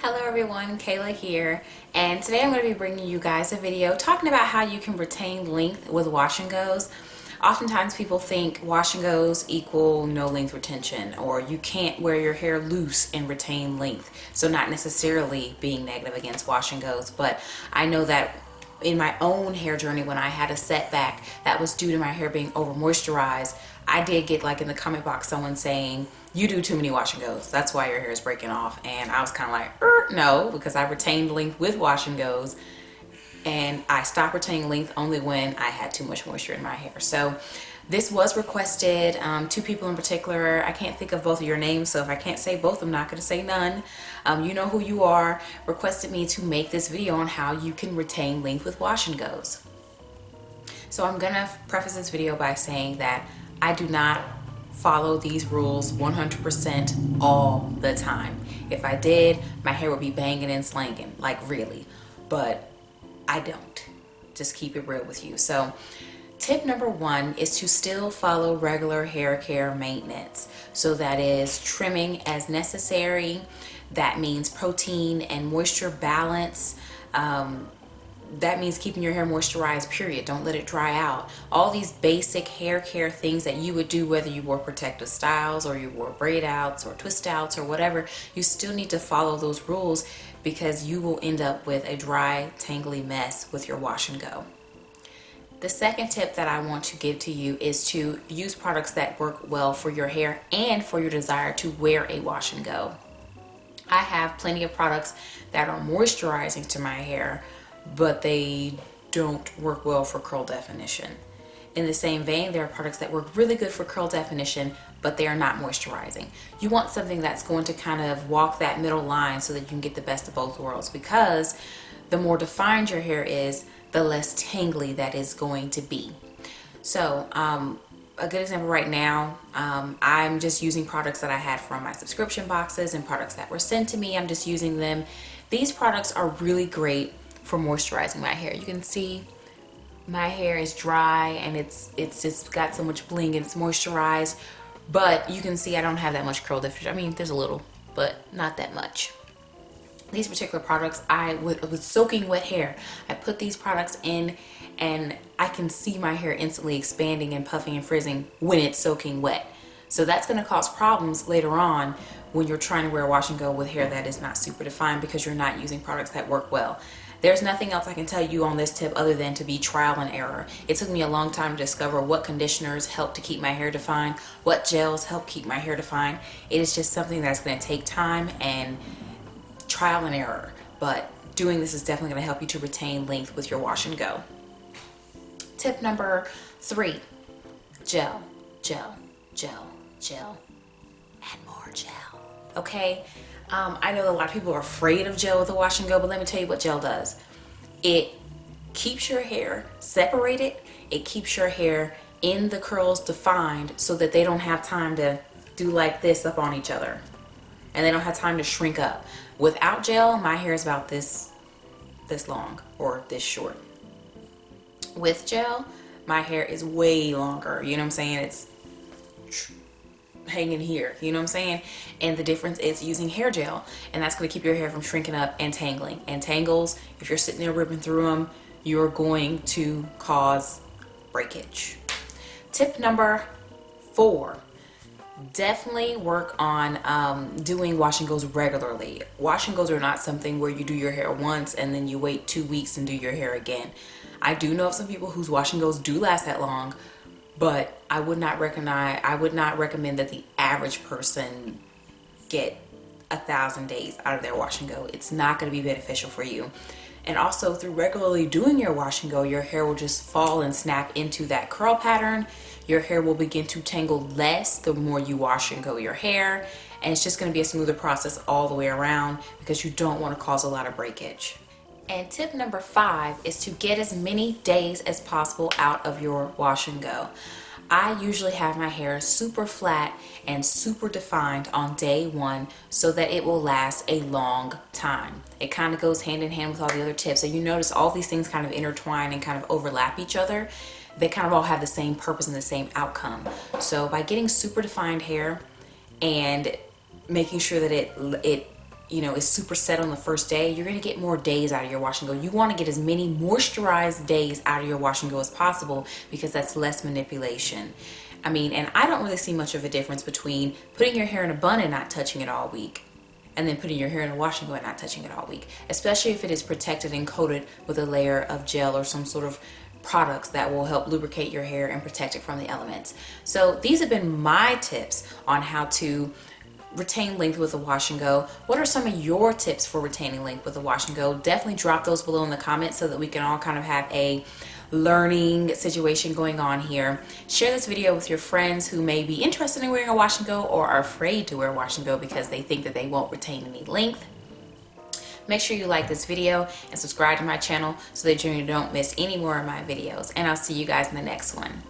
Hello everyone, Kayla here, and today I'm going to be bringing you guys a video talking about how you can retain length with wash and goes. Oftentimes people think wash and goes equal no length retention, or you can't wear your hair loose and retain length. So not necessarily being negative against wash and goes, but I know that in my own hair journey, when I had a setback that was due to my hair being over moisturized, I did get, like, in the comment box someone saying, you do too many wash and goes, that's why your hair is breaking off. And I was kind of like, no, because I retained length with wash and goes, and I stopped retaining length only when I had too much moisture in my hair. So this was requested, two people in particular. I can't think of both of your names, so if I can't say both, I'm not going to say none. You know who you are. Requested me to make this video on how you can retain length with wash and goes. So I'm gonna preface this video by saying that I do not follow these rules 100% all the time. If I did, my hair would be banging and slanging, like really, but I don't. Just keep it real with you. So tip number one is to still follow regular hair care maintenance. So that is trimming as necessary. That means protein and moisture balance. That means keeping your hair moisturized, period. Don't let it dry out. All these basic hair care things that you would do whether you wore protective styles or you wore braid outs or twist outs or whatever, you still need to follow those rules, because you will end up with a dry, tangly mess with your wash and go. The second tip that I want to give to you is to use products that work well for your hair and for your desire to wear a wash and go. I have plenty of products that are moisturizing to my hair, but they don't work well for curl definition. In the same vein, there are products that work really good for curl definition, but they are not moisturizing. You want something that's going to kind of walk that middle line so that you can get the best of both worlds, because the more defined your hair is, the less tangly that is going to be. So a good example right now, I'm just using products that I had from my subscription boxes and products that were sent to me. I'm just using them. These products are really great for moisturizing my hair. You can see my hair is dry and it's just got so much bling and it's moisturized, but you can see I don't have that much curl definition. I mean, there's a little, but not that much. These particular products, with soaking wet hair, I put these products in and I can see my hair instantly expanding and puffing and frizzing when it's soaking wet. So that's going to cause problems later on when you're trying to wear a wash and go with hair that is not super defined, because you're not using products that work well. There's nothing else I can tell you on this tip other than to be trial and error. It took me a long time to discover what conditioners help to keep my hair defined, what gels help keep my hair defined. It is just something that's going to take time and trial and error, but doing this is definitely going to help you to retain length with your wash and go. Tip number three, gel, gel, gel, gel, and more gel. Okay, I know a lot of people are afraid of gel with a wash and go, but let me tell you what gel does. It keeps your hair separated. It keeps your hair in the curls defined so that they don't have time to do like this up on each other, and they don't have time to shrink up. Without gel, my hair is about this long or this short. With gel, my hair is way longer. You know what I'm saying? It's hanging here, you know what I'm saying? And the difference is using hair gel, and that's going to keep your hair from shrinking up and tangling. And tangles, if you're sitting there ripping through them, you're going to cause breakage. Tip number four, definitely work on doing wash and goes regularly. Wash and goes are not something where you do your hair once and then you wait 2 weeks and do your hair again. I do know of some people whose wash and goes do last that long, but I would not recommend that the average person get 1,000 days out of their wash and go. It's not going to be beneficial for you. And also, through regularly doing your wash and go, your hair will just fall and snap into that curl pattern. Your hair will begin to tangle less the more you wash and go your hair, and it's just going to be a smoother process all the way around, because you don't want to cause a lot of breakage. And tip number five is to get as many days as possible out of your wash and go. I usually have my hair super flat and super defined on day one so that it will last a long time. It kind of goes hand in hand with all the other tips. So you notice all these things kind of intertwine and kind of overlap each other. They kind of all have the same purpose and the same outcome. So by getting super defined hair and making sure that it is super set on the first day, you're going to get more days out of your wash and go. You want to get as many moisturized days out of your wash and go as possible, because that's less manipulation. I mean, and I don't really see much of a difference between putting your hair in a bun and not touching it all week, and then putting your hair in a wash and go and not touching it all week, especially if it is protected and coated with a layer of gel or some sort of products that will help lubricate your hair and protect it from the elements. So these have been my tips on how to retain length with a wash and go. What are some of your tips for retaining length with a wash and go? Definitely drop those below in the comments so that we can all kind of have a learning situation going on here. Share this video with your friends who may be interested in wearing a wash and go or are afraid to wear a wash and go because they think that they won't retain any length. Make sure you like this video and subscribe to my channel so that you don't miss any more of my videos. And I'll see you guys in the next one.